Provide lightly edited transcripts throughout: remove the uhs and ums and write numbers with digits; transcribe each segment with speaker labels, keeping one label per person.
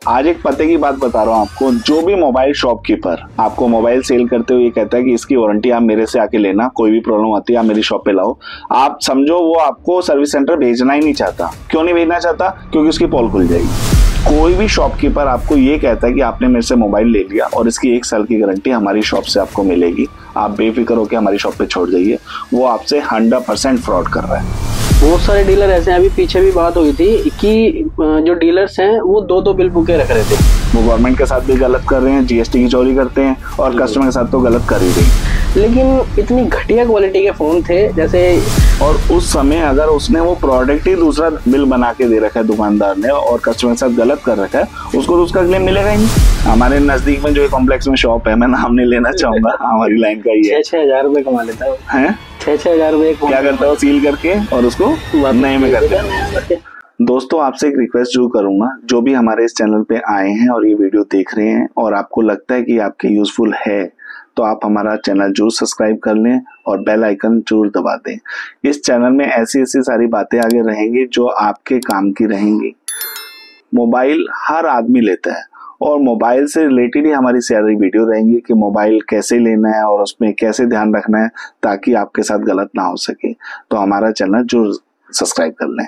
Speaker 1: आज एक पते की बात बता रहा हूँ आपको। जो भी मोबाइल शॉपकीपर आपको मोबाइल सेल करते हुए कहता है कि इसकी वारंटी आप मेरे से आके लेना, कोई भी प्रॉब्लम आती है आप मेरी शॉप पे लाओ, आप समझो वो आपको सर्विस सेंटर भेजना ही नहीं चाहता। क्यों नहीं भेजना चाहता? क्योंकि उसकी पोल खुल जाएगी। कोई भी शॉपकीपर आपको ये कहता है कि आपने मेरे से मोबाइल ले लिया और इसकी 1 साल की गारंटी हमारी शॉप से आपको मिलेगी, आप बेफिक्र होकर हमारी शॉप पे छोड़ जाइए, वो आपसे 100% फ्रॉड कर रहा है।
Speaker 2: बहुत सारे डीलर ऐसे हैं, अभी पीछे भी बात हुई थी कि जो डीलर्स हैं वो दो बिल बुके रख रहे थे।
Speaker 1: वो गवर्नमेंट के साथ भी गलत कर रहे हैं, जीएसटी की चोरी करते हैं और कस्टमर के साथ तो गलत कर ही रहे हैं।
Speaker 2: लेकिन इतनी घटिया क्वालिटी के फोन थे जैसे,
Speaker 1: और उस समय अगर उसने वो प्रोडक्ट ही दूसरा बिल बना के दे रखा है दुकानदार ने और कस्टमर के साथ गलत कर रखा है, उसको तो उसका क्लेम मिलेगा ही नहीं। हमारे नजदीक में जो कॉम्प्लेक्स में शॉप है, मैं नाम नहीं लेना चाहूंगा, हमारी लाइन का ही है,
Speaker 2: 6,000 रुपए कमा लेता है। 6,000 रुपए
Speaker 1: क्या करता है? सील करके और उसको नए में करता है। दोस्तों, आपसे एक रिक्वेस्ट जरूर करूंगा, जो भी हमारे इस चैनल पे आए हैं और ये वीडियो देख रहे हैं और आपको लगता है कि आपके यूजफुल है, तो आप हमारा चैनल जरूर सब्सक्राइब कर लें और बेल आइकन जरूर दबा दें। इस चैनल में ऐसी सारी बातें आगे रहेंगी जो आपके काम की रहेंगी। मोबाइल हर आदमी लेता है और मोबाइल से रिलेटेड ही हमारी सारी वीडियो रहेंगी कि मोबाइल कैसे लेना है और उसमें कैसे ध्यान रखना है ताकि आपके साथ गलत ना हो सके। तो हमारा चैनल जरूर सब्सक्राइब कर लें।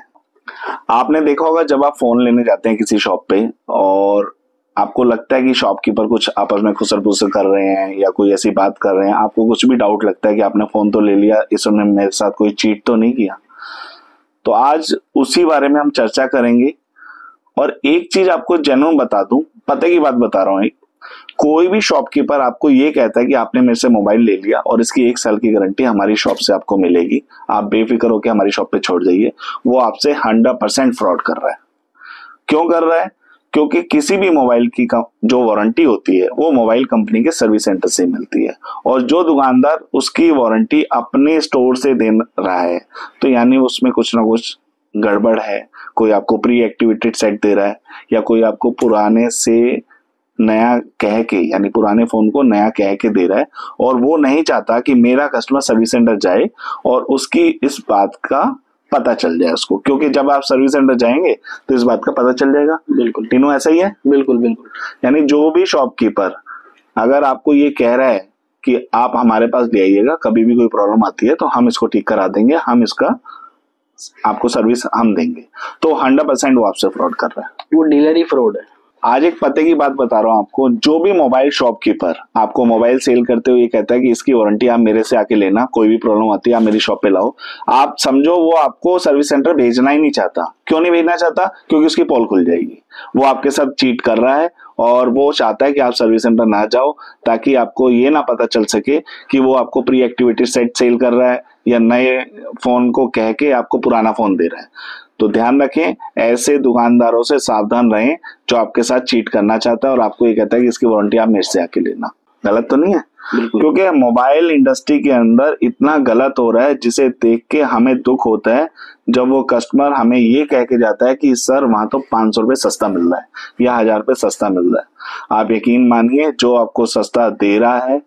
Speaker 1: आपने देखा होगा जब आप फोन लेने जाते हैं किसी शॉप पे और आपको लगता है कि शॉपकीपर कुछ आपस में खुसर फुसर कर रहे हैं या कोई ऐसी बात कर रहे हैं, आपको कुछ भी डाउट लगता है कि आपने फोन तो ले लिया, इसने मेरे साथ कोई चीट तो नहीं किया, तो आज उसी बारे में हम चर्चा करेंगे। और एक चीज आपको जेन्युइन बता दूं, पते की बात बता रहा हूं, कोई भी शॉपकीपर आपको ये कहता है कि आपने मेरे से मोबाइल ले लिया और इसकी 1 साल की गारंटी हमारी शॉप से आपको मिलेगी, आप बेफिक्र होकर हमारी शॉप पे छोड़ जाइए, वो आपसे 100% फ्रॉड कर रहा है। क्यों कर रहा है? क्योंकि किसी भी मोबाइल की जो वारंटी होती है वो मोबाइल कंपनी के सर्विस सेंटर से मिलती है और जो दुकानदार उसकी वारंटी अपने स्टोर से दे रहा है, तो यानी उसमें कुछ ना कुछ गड़बड़ है। कोई आपको प्री एक्टिवेटेड सेट दे रहा है या कोई आपको पुराने से नया कह के, यानी पुराने फोन को नया कह के दे रहा है और वो नहीं चाहता कि मेरा कस्टमर सर्विस सेंटर जाए और उसकी इस बात का पता चल जाए उसको, क्योंकि जब आप सर्विस सेंटर जाएंगे तो इस बात का पता चल जाएगा।
Speaker 2: बिल्कुल
Speaker 1: तीनों ऐसा ही है।
Speaker 2: बिल्कुल बिल्कुल।
Speaker 1: यानी जो भी शॉपकीपर अगर आपको ये कह रहा है कि आप हमारे पास ले आइएगा, कभी भी कोई प्रॉब्लम आती है तो हम इसको ठीक करा देंगे, हम इसका आपको सर्विस हम देंगे, तो 100% वो आपसे फ्रॉड कर रहा है,
Speaker 2: वो डीलर ही फ्रॉड है।
Speaker 1: आज एक पते की बात बता रहा हूँ आपको। जो भी मोबाइल शॉपकीपर आपको मोबाइल सेल करते हुए कहता है कि इसकी वारंटी आप मेरे से आके लेना, कोई भी प्रॉब्लम आती है आप मेरी शॉप पे लाओ, आप समझो वो आपको सर्विस सेंटर भेजना ही नहीं चाहता। क्यों नहीं भेजना चाहता? क्योंकि उसकी पोल खुल जाएगी। वो आपके साथ चीट कर रहा है और वो चाहता है कि आप सर्विस सेंटर ना जाओ ताकि आपको ये ना पता चल सके कि वो आपको प्री एक्टिवेटेड सेट सेल कर रहा है या नए फोन को कह के आपको पुराना फोन दे रहा है। तो ध्यान रखें, ऐसे दुकानदारों से सावधान रहें जो आपके साथ चीट करना चाहता है और आपको ये कहता है कि इसकी वारंटी आप मेरे से आके लेना। गलत तो नहीं है? क्योंकि मोबाइल इंडस्ट्री के अंदर इतना गलत हो रहा है जिसे देख के हमें दुख होता है जब वो कस्टमर हमें ये कह के जाता है कि सर वहां तो 500 रुपए सस्ता मिल रहा है या 1000 रुपए सस्ता मिल रहा है। आप यकीन मानिए, जो आपको सस्ता दे रहा है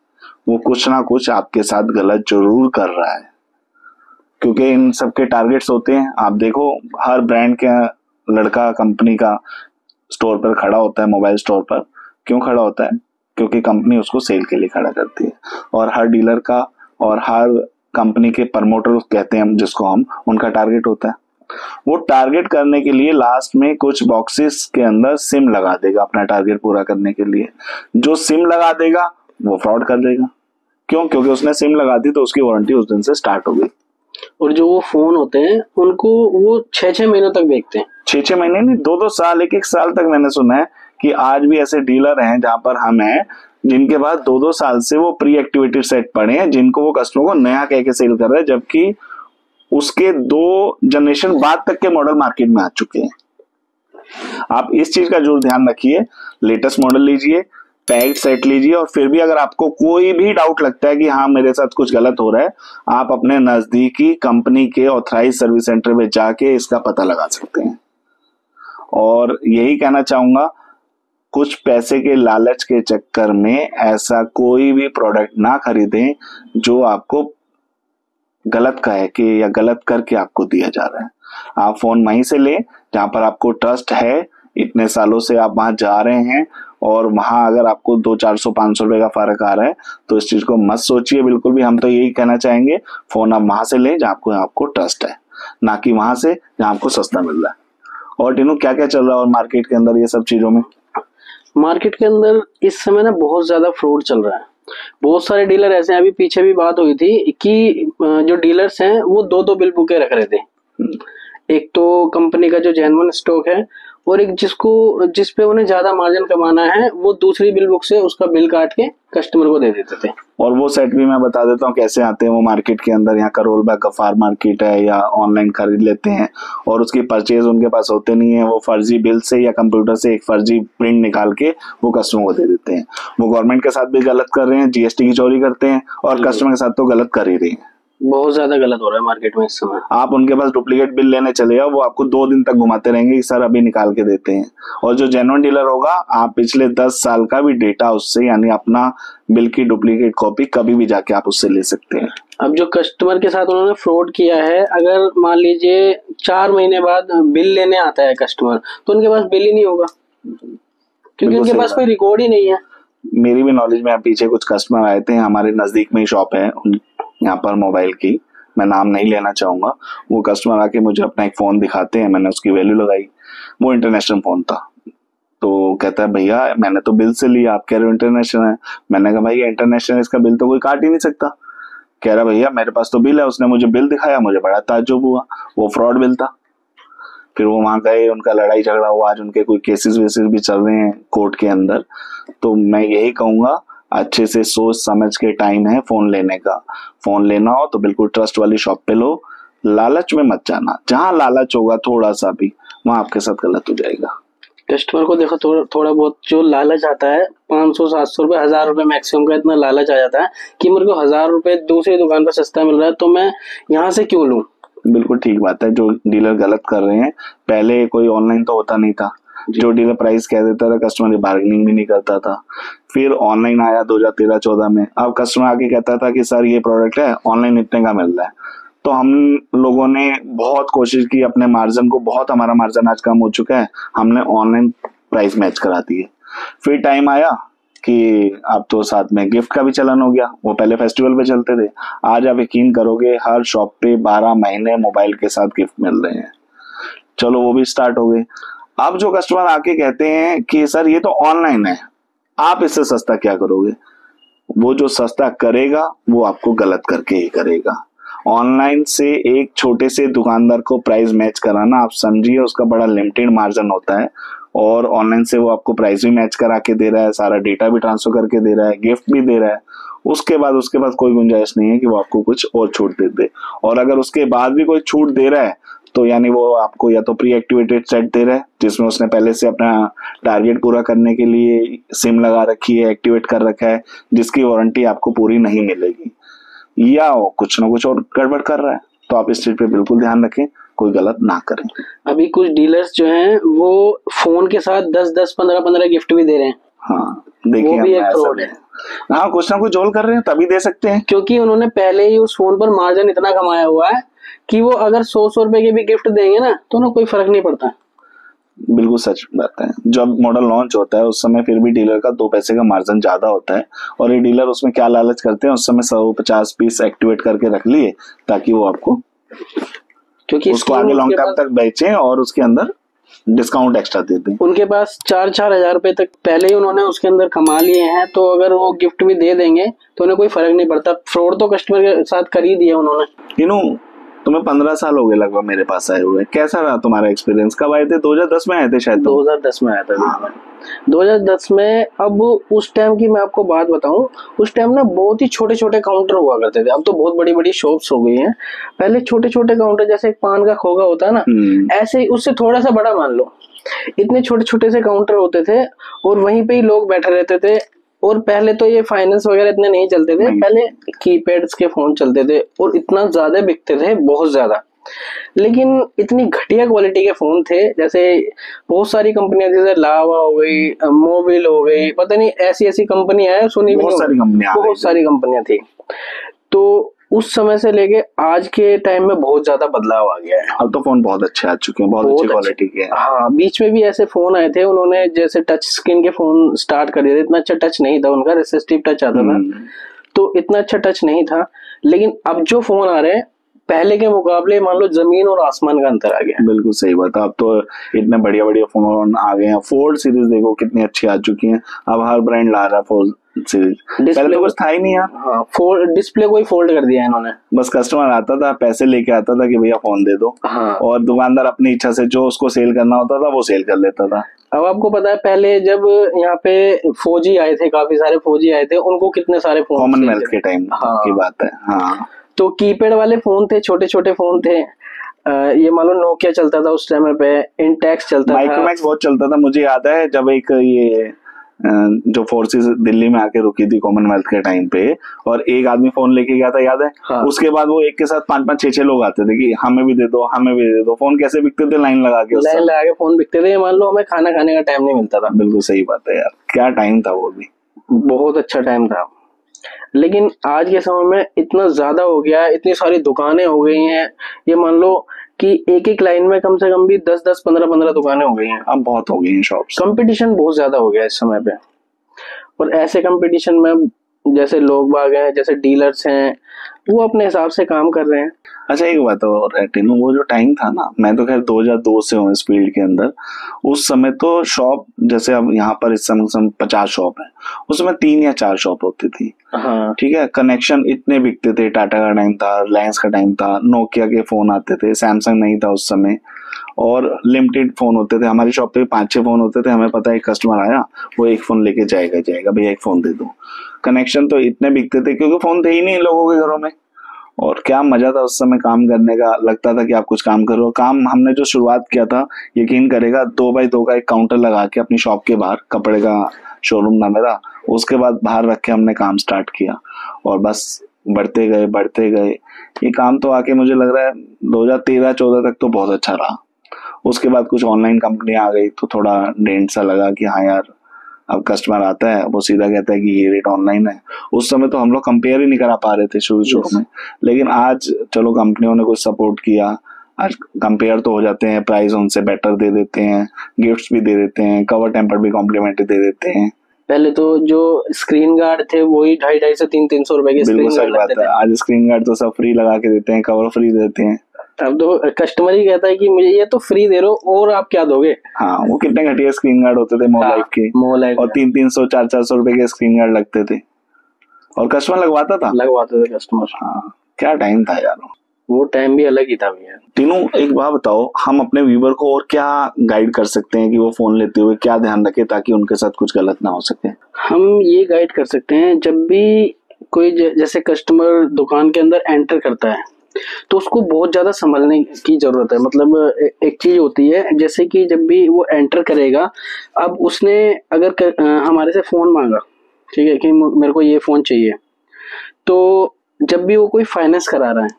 Speaker 1: वो कुछ ना कुछ आपके साथ गलत जरूर कर रहा है, क्योंकि इन सबके टारगेट्स होते हैं। आप देखो, हर ब्रांड का लड़का कंपनी का स्टोर पर खड़ा होता है, मोबाइल स्टोर पर। क्यों खड़ा होता है? क्योंकि कंपनी उसको सेल के लिए खड़ा करती है। और हर डीलर का और हर कंपनी के प्रमोटर कहते हैं हम जिसको, हम उनका टारगेट होता है। वो टारगेट करने के लिए लास्ट में कुछ बॉक्सेस के अंदर सिम लगा देगा अपना टारगेट पूरा करने के लिए। जो सिम लगा देगा वो फ्रॉड कर देगा। क्यों? क्योंकि उसने सिम लगा दी तो उसकी वारंटी उस दिन से स्टार्ट हो गई।
Speaker 2: और जो वो फोन होते हैं उनको वो 6-6 महीनों तक बेचते हैं।
Speaker 1: 6-6 महीने नहीं, 2-2 साल, 1-1 साल तक मैंने सुना है कि आज भी ऐसे डीलर हैं जहां पर हम हैं जिनके पास 2-2 साल से वो प्री एक्टिवेटेड सेट पड़े हैं जिनको वो कस्टमर को नया कह के सेल कर रहे हैं, जबकि उसके 2 जनरेशन बाद तक के मॉडल मार्केट में आ चुके हैं। आप इस चीज का जरूर ध्यान रखिए, लेटेस्ट मॉडल लीजिए, पैक्ड सेट लीजिए और फिर भी अगर आपको कोई भी डाउट लगता है कि हाँ मेरे साथ कुछ गलत हो रहा है, आप अपने नजदीकी कंपनी के ऑथराइज सर्विस सेंटर में जाके इसका पता लगा सकते हैं। और यही कहना चाहूंगा, कुछ पैसे के लालच के चक्कर में ऐसा कोई भी प्रोडक्ट ना खरीदें जो आपको गलत कह के या गलत करके आपको दिया जा रहा है। आप फोन वहीं से लें जहां पर आपको ट्रस्ट है, इतने सालों से आप वहां जा रहे हैं और वहां अगर आपको 200-400-500 रुपए का फर्क आ रहा है तो इस चीज को मत सोचिए बिल्कुल भी। हम तो यही कहना चाहेंगे फोन आप वहां से लें जहाँ आपको ट्रस्ट है, ना कि वहां से जहाँ आपको सस्ता मिल रहा है। और टीनू क्या क्या चल रहा है और मार्केट के अंदर ये सब चीजों में?
Speaker 2: मार्केट के अंदर इस समय ना बहुत ज्यादा फ्रॉड चल रहा है। बहुत सारे डीलर ऐसे हैं, अभी पीछे भी बात हुई थी कि जो डीलर्स हैं वो दो दो बिल बुके रख रहे थे। एक तो कंपनी का जो जेन्युइन स्टॉक है और एक जिस पे उन्हें ज्यादा मार्जिन कमाना है वो दूसरी बिल बुक से उसका बिल काट के कस्टमर को दे देते थे।
Speaker 1: और वो सेट भी मैं बता देता हूँ कैसे आते हैं वो मार्केट के अंदर। यहाँ करोल बाग गफार मार्केट है, या ऑनलाइन खरीद लेते हैं और उसकी परचेज उनके पास होते नहीं है। वो फर्जी बिल से या कंप्यूटर से एक फर्जी प्रिंट निकाल के वो कस्टमर को दे देते हैं। वो गवर्नमेंट के साथ भी गलत कर रहे हैं, जीएसटी की चोरी करते हैं और कस्टमर के साथ तो गलत कर ही रहे हैं।
Speaker 2: बहुत ज्यादा गलत हो रहा है मार्केट में इस समय।
Speaker 1: आप उनके पास डुप्लीकेट बिल लेने चले जाओ, वो आपको 2 दिन तक घुमाते रहेंगे कि सर अभी निकाल के देते हैं। और जो जेन्युइन डीलर होगा, आप पिछले 10 साल का भी डेटा उससे, यानी अपना बिल की डुप्लीकेट कॉपी कभी भी जाके आप उससे ले सकते हैं।
Speaker 2: अब जो कस्टमर के साथ उन्होंने फ्रॉड किया है, अगर मान लीजिए 4 महीने बाद बिल लेने आता है कस्टमर, तो उनके पास बिल ही नहीं होगा क्योंकि उनके पास कोई रिकॉर्ड ही नहीं है।
Speaker 1: मेरी भी नॉलेज में पीछे कुछ कस्टमर आए थे, हमारे नजदीक में ही शॉप है यहाँ पर मोबाइल की, मैं नाम नहीं लेना चाहूंगा। वो कस्टमर आके मुझे अपना एक फोन दिखाते हैं, मैंने उसकी वैल्यू लगाई, वो इंटरनेशनल फोन था। तो कहता है भैया मैंने तो बिल से लिया, आप कह रहे हो इंटरनेशनल है। मैंने कहा भाई इंटरनेशनल, इसका बिल तो कोई काट ही नहीं सकता। कह रहा भैया मेरे पास तो बिल है। उसने मुझे बिल दिखाया, मुझे बड़ा ताज्जुब हुआ, वो फ्रॉड बिल था। फिर वो वहां गए, उनका लड़ाई झगड़ा हुआ, आज उनके कोई केसेस वेसेस भी चल रहे हैं कोर्ट के अंदर। तो मैं यही कहूंगा अच्छे से सोच समझ के टाइम है फोन लेने का। फोन लेना हो तो बिल्कुल ट्रस्ट वाली शॉप पे लो, लालच में मत जाना। जहां लालच होगा थोड़ा सा भी, वहां आपके साथ गलत हो जाएगा।
Speaker 2: कस्टमर को देखो थोड़ा बहुत जो लालच आता है, 500-700 रुपए, 1000 रुपए मैक्सिमम का इतना लालच आ जाता है कि मेरे को 1000 रुपए दूसरी दुकान पर सस्ता मिल रहा है तो मैं यहाँ से क्यों लूं।
Speaker 1: बिल्कुल ठीक बात है, जो डीलर गलत कर रहे हैं। पहले कोई ऑनलाइन तो होता नहीं था, जो डीलर प्राइस कह देता था कस्टमर की बार्गेनिंग भी नहीं करता था। फिर ऑनलाइन आया 2013-14 में, अब कस्टमर आके कहता था कि सर ये प्रोडक्ट है ऑनलाइन इतने का मिल रहा है। तो हम लोगों ने बहुत कोशिश की अपने मार्जिन को, बहुत हमारा मार्जिन आज कम हो चुका है, हमने ऑनलाइन प्राइस मैच करा दी है। फिर टाइम आया कि अब तो साथ में गिफ्ट का भी चलन हो गया, वो पहले फेस्टिवल पे चलते थे। आज आप यकीन करोगे हर शॉप पे 12 महीने मोबाइल के साथ गिफ्ट मिल रहे हैं। चलो वो भी स्टार्ट हो गए। अब जो कस्टमर आके कहते हैं कि सर ये तो ऑनलाइन है, आप इससे सस्ता क्या करोगे, वो जो सस्ता करेगा वो आपको गलत करके ही करेगा। ऑनलाइन से एक छोटे से दुकानदार को प्राइस मैच कराना, आप समझिए उसका बड़ा लिमिटेड मार्जिन होता है। और ऑनलाइन से वो आपको प्राइस भी मैच करा के दे रहा है, सारा डेटा भी ट्रांसफर करके दे रहा है, गिफ्ट भी दे रहा है। उसके बाद कोई गुंजाइश नहीं है कि वो आपको कुछ और छूट दे दे। और अगर उसके बाद भी कोई छूट दे रहा है तो यानी वो आपको या तो प्री एक्टिवेटेड सेट दे रहा है, जिसमें उसने पहले से अपना टारगेट पूरा करने के लिए सिम लगा रखी है, एक्टिवेट कर रखा है, जिसकी वारंटी आपको पूरी नहीं मिलेगी, या कुछ ना कुछ और गड़बड़ कर रहा है। तो आप इस चीज पे बिल्कुल ध्यान रखें, कोई गलत ना करें।
Speaker 2: अभी कुछ डीलर्स जो हैं वो फोन के साथ 10-10, 15-15 गिफ्ट भी दे रहे हैं।
Speaker 1: हाँ देखिए,
Speaker 2: वो भी एक फ्रॉड है।
Speaker 1: हाँ कुछ ना कुछ जोल कर रहे हैं तभी दे सकते हैं,
Speaker 2: क्योंकि उन्होंने पहले ही उस फोन पर मार्जिन इतना कमाया हुआ है कि वो अगर 100 रुपए के भी गिफ्ट देंगे ना तो उन्हें कोई फर्क नहीं पड़ता।
Speaker 1: बिल्कुल सच बात है। जब मॉडल लॉन्च होता है उस समय फिर भी डीलर का 2 पैसे का मार्जिन ज्यादा होता है, और ये डीलर उसमें क्या लालच करते हैं, उस समय 150 पीस एक्टिवेट करके रख लिए ताकि वो आपको, क्योंकि उसको आगे लॉन्ग टर्म तक बेचें और उसके अंदर डिस्काउंट एक्स्ट्रा देते हैं।
Speaker 2: उनके पास 4-4 हजार रुपए तक पहले ही उन्होंने उसके अंदर कमा लिए हैं, तो अगर वो गिफ्ट भी दे देंगे तो उन्हें कोई फर्क नहीं पड़ता। फ्रॉड तो कस्टमर के साथ कर ही दिया उन्होंने।
Speaker 1: तुम्हें 15 साल हो गए लगभग मेरे पास आए हुए, कैसा रहा तुम्हारा एक्सपीरियंस? कब आए थे? 2010 में आए थे शायद।
Speaker 2: 2010 में आया था। हाँ। 2010 में। अब उस टाइम की मैं आपको बात बताऊं, उस टाइम ना बहुत ही छोटे छोटे काउंटर हुआ करते थे। अब तो बहुत बड़ी बड़ी शॉप्स हो गई हैं। पहले छोटे छोटे काउंटर, जैसे एक पान का खोगा होता है ना, ऐसे ही उससे थोड़ा सा बड़ा मान लो, इतने छोटे छोटे से काउंटर होते थे और वहीं पे ही लोग बैठे रहते थे। और पहले तो ये फाइनेंस वगैरह इतने नहीं चलते थे, पहले कीपैड्स के फोन चलते थे और इतना ज्यादा बिकते थे, बहुत ज्यादा। लेकिन इतनी घटिया क्वालिटी के फोन थे, जैसे बहुत सारी कंपनियां, जैसे लावा हो गई, मोबिल हो गई, पता नहीं ऐसी ऐसी कंपनी है, सुनी भी
Speaker 1: बहुत सारी कंपनियां
Speaker 2: थी। तो उस समय से लेके आज के टाइम में बहुत ज्यादा बदलाव आ गया है।
Speaker 1: अब तो फोन बहुत अच्छे आ चुके हैं, बहुत अच्छी क्वालिटी के हैं।
Speaker 2: हाँ, बीच में भी ऐसे फोन आए थे, उन्होंने जैसे टच स्क्रीन के फोन स्टार्ट कर दिए थे, इतना अच्छा टच नहीं था उनका, रेसिस्टिव टच आता था, तो इतना अच्छा टच नहीं था। लेकिन अब जो फोन आ रहे हैं पहले के मुकाबले मान लो जमीन और आसमान का अंतर आ गया।
Speaker 1: बिल्कुल सही बात है, अब तो इतने बढ़िया बढ़िया फोन आ गए हैं। फोल्ड सीरीज देखो कितनी अच्छी आ चुकी है, अब हर ब्रांड ला रहा है फोल्ड सीरीज, पहले तो कुछ था ही नहीं यार।
Speaker 2: हाँ, फोल्ड डिस्प्ले को ही फोल्ड कर दिया है इन्होंने।
Speaker 1: बस कस्टमर आता था, पैसे लेके आता था कि भैया फोन दे दो,
Speaker 2: हाँ,
Speaker 1: और दुकानदार अपनी इच्छा से जो उसको सेल करना होता था वो सेल कर लेता था।
Speaker 2: अब आपको पता है पहले जब यहाँ पे 4G आए थे, काफी सारे 4G आए थे, उनको कितने सारे फोन,
Speaker 1: कॉमनवेल्थ के टाइम की बात है। हाँ,
Speaker 2: तो कीपैड वाले फोन थे, छोटे छोटे फोन थे। ये मान लो नोकिया चलता था उस टाइम पे, इंटेक्स चलता था,
Speaker 1: माइक्रोमैक्स बहुत चलता था। मुझे याद है जब एक ये जो फोर्सेस दिल्ली में आके रुकी थी कॉमनवेल्थ के टाइम पे, और एक आदमी फोन लेके गया था, याद है? हाँ। उसके बाद वो एक के साथ 5-5 6-6 लोग आते थे कि हमें भी दे दो, हमें भी दे दो। फोन कैसे बिकते थे? लाइन लगा के
Speaker 2: फोन बिकते थे। मान लो हमें खाना खाने का टाइम नहीं मिलता था।
Speaker 1: बिल्कुल सही बात है यार, क्या टाइम था वो भी,
Speaker 2: बहुत अच्छा टाइम था। लेकिन आज के समय में इतना ज्यादा हो गया है, इतनी सारी दुकानें हो गई हैं, ये मान लो कि एक एक लाइन में कम से कम भी 10-10 15-15 दुकानें हो गई हैं।
Speaker 1: अब बहुत हो गई हैं शॉप्स,
Speaker 2: कंपटीशन बहुत ज्यादा हो गया है इस समय पे। और ऐसे कंपटीशन में जैसे लोग बाग हैं, जैसे डीलर्स हैं, वो अपने हिसाब से काम कर रहे हैं।
Speaker 1: अच्छा एक बात और है टीनू, वो जो टाइम था ना, मैं तो खैर 2002 से हूँ इस फील्ड के अंदर, उस समय तो शॉप जैसे अब यहाँ पर इस समय 50 शॉप है, उस समय 3 या 4 शॉप होती थी।
Speaker 2: हाँ,
Speaker 1: ठीक है, कनेक्शन इतने बिकते थे, टाटा का टाइम था, रिलायंस का टाइम था, नोकिया के फोन आते थे, सैमसंग नहीं था उस समय, और लिमिटेड फोन होते थे। हमारी शॉप पे 5-6 फोन होते थे, हमें पता है एक कस्टमर आया वो एक फोन लेके जाएगा भैया एक फोन दे दो। कनेक्शन तो इतने बिकते थे क्योंकि फोन थे ही नहीं लोगों के घरों में, और क्या मजा था उस समय काम करने का, लगता था कि आप कुछ काम करो। काम हमने जो शुरुआत किया था, यकीन करेगा, 2x2 का एक काउंटर लगा के अपनी शॉप के बाहर, कपड़े का शोरूम था मेरा, उसके बाद बाहर रख के हमने काम स्टार्ट किया, और बस बढ़ते गए। ये काम तो आके मुझे लग रहा है 2013-14 तक तो बहुत अच्छा रहा। उसके बाद कुछ ऑनलाइन कंपनी आ गई तो थोड़ा डेंट सा लगा कि हाँ यार, अब कस्टमर आता है वो सीधा कहता है कि ये रेट ऑनलाइन है। उस समय तो हम लोग कंपेयर ही नहीं करा पा रहे थे शुरू में, लेकिन आज चलो कंपनियों ने कुछ सपोर्ट किया, आज कंपेयर तो हो जाते हैं, प्राइस उनसे बेटर दे देते हैं, गिफ्ट्स भी दे देते हैं, कवर टेम्पर भी कॉम्प्लीमेंट्री दे देते हैं।
Speaker 2: पहले तो जो स्क्रीन गार्ड थे वही 250 से 300 रुपए के स्क्रीन गार्ड लगते थे।
Speaker 1: आज स्क्रीन गार्ड तो सब फ्री लगा के देते हैं, कवर फ्री देते हैं।
Speaker 2: अब तो कस्टमर ही कहता है कि मुझे ये तो फ्री दे रहे हो और आप क्या दोगे।
Speaker 1: हाँ, वो कितने घटिया स्क्रीन गार्ड होते थे मोलाइफ के, और 300-300 400-400 रुपए के स्क्रीन गार्ड लगते थे, और कस्टमर लगवाते थे
Speaker 2: कस्टमर।
Speaker 1: हाँ, क्या टाइम था यार,
Speaker 2: वो टाइम भी अलग ही था भैया।
Speaker 1: तीनों एक बात बताओ, हम अपने व्यूवर को और क्या गाइड कर सकते हैं कि वो फोन लेते हुए क्या ध्यान रखे ताकि उनके साथ कुछ गलत ना हो सके?
Speaker 2: हम ये गाइड कर सकते हैं, जब भी कोई जैसे कस्टमर दुकान के अंदर एंटर करता है तो उसको बहुत ज्यादा संभलने की जरूरत है। मतलब एक चीज होती है, जैसे कि जब भी वो एंटर करेगा, अब उसने अगर हमारे से फोन मांगा, ठीक है, कि मेरे को ये फोन चाहिए, तो जब भी वो कोई फाइनेंस करा रहा है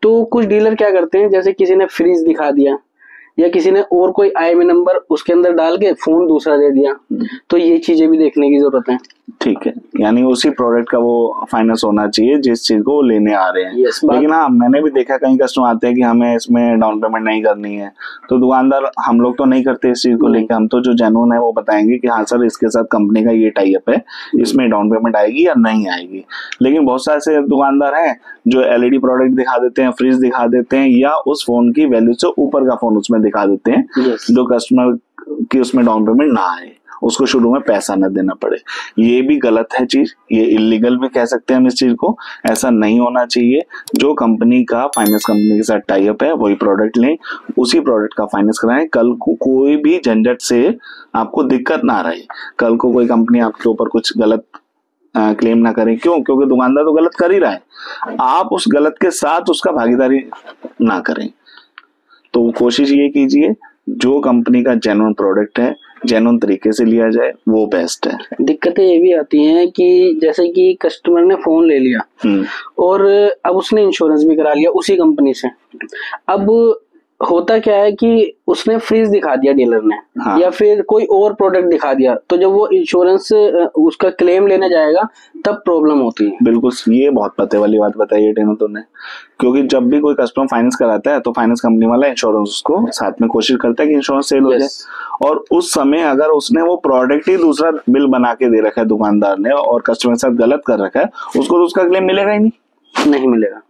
Speaker 2: तो कुछ डीलर क्या करते हैं, जैसे किसी ने फ्रीज दिखा दिया या किसी ने और कोई IMEI नंबर उसके अंदर डाल के फोन दूसरा दे दिया, तो ये चीजें भी देखने की जरूरत है।
Speaker 1: ठीक है, यानी उसी प्रोडक्ट का वो फाइनेंस होना चाहिए जिस चीज को वो लेने आ रहे हैं। लेकिन हाँ, मैंने भी देखा कई कस्टमर आते हैं कि हमें इसमें डाउन पेमेंट नहीं करनी है, तो दुकानदार, हम लोग तो नहीं करते इस चीज को लेकर, हम तो जो जेन्युइन है वो बताएंगे कि हाँ सर इसके साथ कंपनी का ये टाई अप है, इसमें डाउन पेमेंट आएगी या नहीं आएगी। लेकिन बहुत सारे ऐसे दुकानदार हैं जो LED प्रोडक्ट दिखा देते हैं, फ्रिज दिखा देते हैं, या उस फोन की वैल्यू से ऊपर का फोन उसमें दिखा देते हैं, जो कस्टमर की उसमें डाउन पेमेंट ना आए, उसको शुरू में पैसा न देना पड़े। ये भी गलत है चीज, ये इलीगल भी कह सकते हैं हम इस चीज को, ऐसा नहीं होना चाहिए। जो कंपनी का फाइनेंस कंपनी के साथ टाई अप है वही प्रोडक्ट लें, उसी प्रोडक्ट का फाइनेंस कराएं, कल को कोई भी झंझट से आपको दिक्कत ना रहे, कल को कोई कंपनी आपके ऊपर कुछ गलत क्लेम ना करें। क्यों? क्योंकि दुकानदार तो गलत कर ही रहा है, आप उस गलत के साथ उसका भागीदारी ना करें। तो कोशिश ये कीजिए जो कंपनी का जेन्युइन प्रोडक्ट है जेन्युइन तरीके से लिया जाए, वो बेस्ट है।
Speaker 2: दिक्कतें ये भी आती हैं कि जैसे कि कस्टमर ने फोन ले लिया और अब उसने इंश्योरेंस भी करा लिया उसी कंपनी से, अब होता क्या है कि उसने फ्रीज दिखा दिया डीलर ने,
Speaker 1: हाँ।
Speaker 2: या फिर कोई और प्रोडक्ट दिखा दिया, तो जब वो इंश्योरेंस उसका क्लेम लेने जाएगा तब प्रॉब्लम होती है।
Speaker 1: बिल्कुल, ये बहुत पते वाली बात बताई है टेनो तुमने, क्योंकि जब भी कोई कस्टमर फाइनेंस कराता है तो फाइनेंस कंपनी वाला इंश्योरेंस उसको साथ में कोशिश करता है कि इंश्योरेंस सेल हो जाए, और उस समय अगर उसने वो प्रोडक्ट ही दूसरा बिल बना के दे रखा है दुकानदार ने और कस्टमर के साथ गलत कर रखा है, उसको तो उसका क्लेम मिलेगा ही
Speaker 2: नहीं मिलेगा।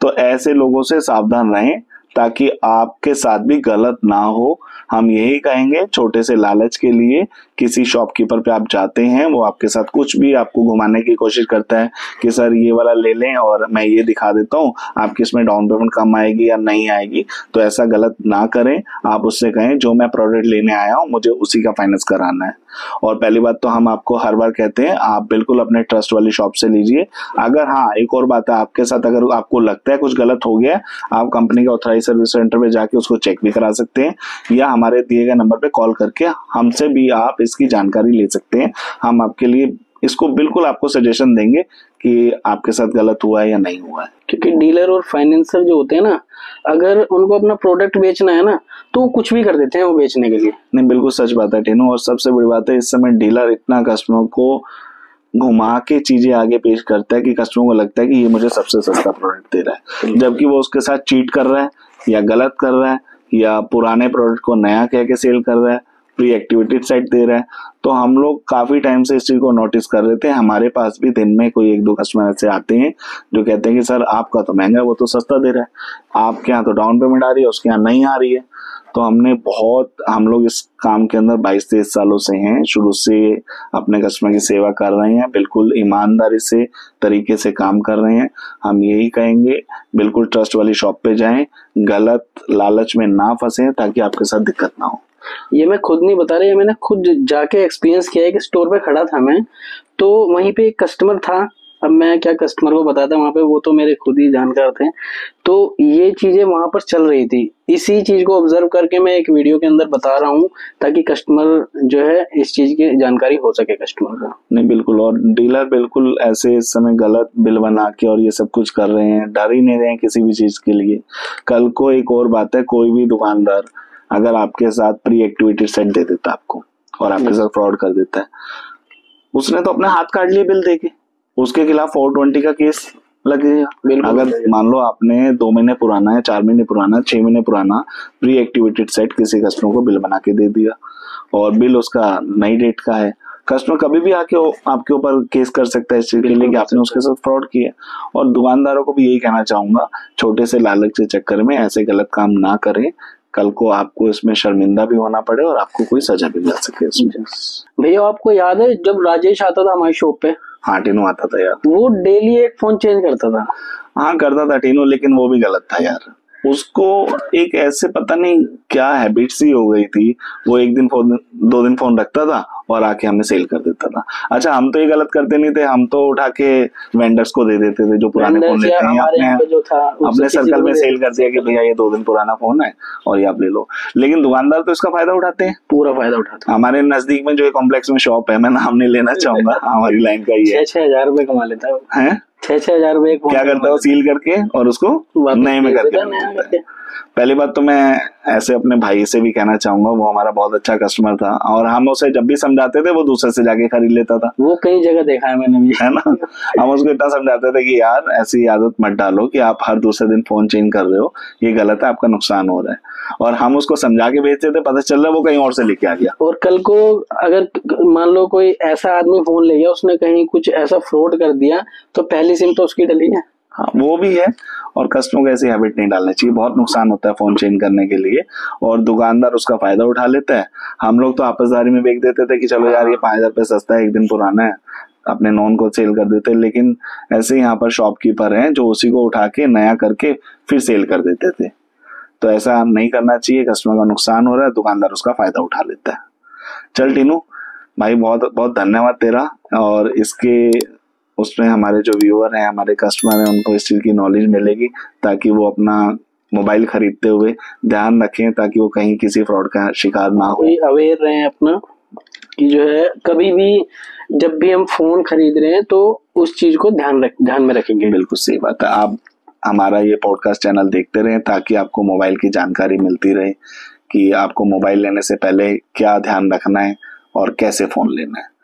Speaker 1: तो ऐसे लोगों से सावधान रहें ताकि आपके साथ भी गलत ना हो। हम यही कहेंगे, छोटे से लालच के लिए किसी शॉपकीपर पे आप जाते हैं, वो आपके साथ कुछ भी आपको घुमाने की कोशिश करता है कि सर ये वाला ले लें और मैं ये दिखा देता हूँ, आपकी इसमें डाउन पेमेंट कम आएगी या नहीं आएगी, तो ऐसा गलत ना करें। आप उससे कहें जो मैं प्रोडक्ट लेने आया हूँ मुझे उसी का फाइनेंस कराना है। और पहली बात तो हम आपको हर बार कहते हैं आप बिल्कुल अपने ट्रस्ट वाली शॉप से लीजिए। अगर हाँ, एक और बात है, आपके साथ अगर आपको लगता है कुछ गलत हो गया, आप कंपनी के ऑथराइज सर्विस सेंटर पे जाके उसको चेक भी करा सकते हैं, या हमारे दिए गए नंबर पे कॉल करके हमसे भी आप इसकी जानकारी ले सकते हैं। हम आपके लिए इसको बिल्कुल आपको सजेशन देंगे कि आपके साथ गलत हुआ है या नहीं हुआ है।
Speaker 2: क्योंकि डीलर और फाइनेंसर जो होते हैं ना, अगर उनको अपना प्रोडक्ट बेचना है ना तो वो कुछ भी कर देते हैं वो बेचने के लिए।
Speaker 1: नहीं, बिल्कुल सच बात है टेनो, और सबसे बड़ी बात है इस समय डीलर इतना कस्टमर को घुमा के चीजें आगे पेश करता है कि कस्टमर को लगता है कि ये मुझे सबसे सस्ता प्रोडक्ट दे रहा है, जबकि वो उसके साथ चीट कर रहा है या गलत कर रहा है या पुराने प्रोडक्ट को नया कह के सेल कर रहा है, प्री एक्टिवेटेड साइट दे रहा है। तो हम लोग काफी टाइम से इस चीज को नोटिस कर रहे थे। हमारे पास भी दिन में कोई 1-2 कस्टमर ऐसे आते हैं जो कहते हैं कि सर आपका तो महंगा है, वो तो सस्ता दे रहा है, आपके यहाँ तो डाउन पेमेंट आ रही है, उसके यहाँ नहीं आ रही है। तो हम लोग इस काम के अंदर 22-23 सालों से हैं, शुरू से अपने कस्टमर की सेवा कर रहे हैं, बिल्कुल ईमानदारी से तरीके से काम कर रहे हैं। हम यही कहेंगे बिल्कुल ट्रस्ट वाली शॉप पे जाएं, गलत लालच में ना फंसे ताकि आपके साथ दिक्कत ना हो।
Speaker 2: ये मैं खुद नहीं बता रही, मैंने खुद जाके एक्सपीरियंस किया है कि स्टोर पे खड़ा था मैं, तो वहीं पे एक कस्टमर था। अब मैं क्या कस्टमर को बताता वहां पे, वो तो मेरे खुद ही जानकार थे। तो ये चीजें वहां पर चल रही थी, इसी चीज को ऑब्जर्व करके मैं एक वीडियो के अंदर बता रहा हूँ ताकि कस्टमर जो है इस चीज की जानकारी हो सके कस्टमर को।
Speaker 1: नहीं बिल्कुल, और डीलर बिल्कुल ऐसे इस समय गलत बिल बना के और ये सब कुछ कर रहे हैं, डर ही नहीं रहे हैं किसी भी चीज के लिए। कल को एक और बात है, कोई भी दुकानदार अगर आपके साथ प्री एक्टिवेटेड सेट दे देता आपको और आपके साथ फ्रॉड कर देता है, उसने तो अपना हाथ काट लिया बिल देके, उसके खिलाफ 420 का केस लगेगा। अगर मान लो आपने 2 महीने पुराना है, 4 महीने पुराना, 6 महीने पुराना प्री एक्टिवेटेड सेट किसी कस्टमर को बिल बना के दे दिया और बिल उसका नई डेट का है, कस्टमर कभी भी आके आपके ऊपर केस कर सकता है इस चीज के लिए कि आपने उसके साथ फ्रॉड किया। और दुकानदारों को भी यही कहना चाहूंगा, छोटे से लालच के चक्कर में ऐसे गलत काम ना करें, कल को आपको इसमें शर्मिंदा भी होना पड़े और आपको कोई सजा भी मिल सके इसमें।
Speaker 2: भैया आपको याद है जब राजेश आता था हमारी शॉप पे?
Speaker 1: हाँ टीनू आता था यार,
Speaker 2: वो डेली एक फोन चेंज करता था।
Speaker 1: हाँ करता था टीनू, लेकिन वो भी गलत था यार। उसको एक ऐसे पता नहीं क्या हैबिट सी हो गई थी, वो 1 दिन फोन 2 दिन फोन रखता था और आके हमें सेल कर देता था। अच्छा, हम तो ये गलत करते नहीं थे, हम तो उठा के वेंडर्स को दे देते थे जो पुराने फोन लेते हैं, अपने सर्कल में सेल कर दिया कि भैया ये 2 दिन पुराना फोन है और ये आप ले लो। लेकिन दुकानदार तो इसका फायदा उठाते हैं,
Speaker 2: पूरा फायदा उठाते हैं।
Speaker 1: हमारे नजदीक में जो कॉम्प्लेक्स में शॉप है, मैं नाम नहीं लेना चाहूंगा, हमारी लाइन का ही है,
Speaker 2: 6,000 रुपए कमा लेता है। 6,000 रुपए
Speaker 1: क्या करता है वो, सील करके और उसको नए में करके। पहली बात तो मैं ऐसे अपने भाई से भी कहना चाहूंगा, वो हमारा बहुत अच्छा कस्टमर था और हम उसे जब भी समझाते थे वो दूसरे से जाके खरीद लेता था।
Speaker 2: वो कई जगह देखा है मैंने भी,
Speaker 1: है ना। हम उसको इतना समझाते थे कि यार ऐसी आदत मत डालो कि आप हर दूसरे दिन फोन चेंज कर रहे हो, ये गलत है, आपका नुकसान हो रहा है। और हम उसको समझा के बेचते थे, पता चल रहा है वो कहीं और से लेके आ गया।
Speaker 2: और कल को अगर मान लो कोई ऐसा आदमी फोन ले गया, उसने कहीं कुछ ऐसा फ्रॉड कर दिया तो पहली सिम तो उसकी डली है।
Speaker 1: हाँ वो भी है, और कस्टमर को ऐसी हैबिट नहीं डालनी चाहिए, बहुत नुकसान होता है फोन चेंज करने के लिए और दुकानदार उसका फायदा उठा लेता है। हम लोग तो आपसदारी में बेच देते थे कि चलो यार ये 5,000 रुपये सस्ता है, 1 दिन पुराना है, अपने नॉन को सेल कर देते। लेकिन ऐसे यहाँ पर शॉपकीपर हैं जो उसी को उठा के नया करके फिर सेल कर देते थे। तो ऐसा नहीं करना चाहिए, कस्टमर का नुकसान हो रहा है, दुकानदार उसका फायदा उठा लेता है। चल टीनू भाई, बहुत बहुत धन्यवाद तेरा, और इसके उसमें हमारे जो व्यूअर हैं, हमारे कस्टमर हैं, उनको इस चीज की नॉलेज मिलेगी ताकि वो अपना मोबाइल खरीदते हुए ध्यान रखें ताकि वो कहीं किसी फ्रॉड का शिकार ना हो।
Speaker 2: अवेयर रहे अपना कि जो है कभी भी जब भी हम फोन खरीद रहे हैं तो उस चीज को ध्यान में रखेंगे।
Speaker 1: बिल्कुल सही बात है। आप हमारा ये पॉडकास्ट चैनल देखते रहें ताकि आपको मोबाइल की जानकारी मिलती रहे कि आपको मोबाइल लेने से पहले क्या ध्यान रखना है और कैसे फ़ोन लेना है।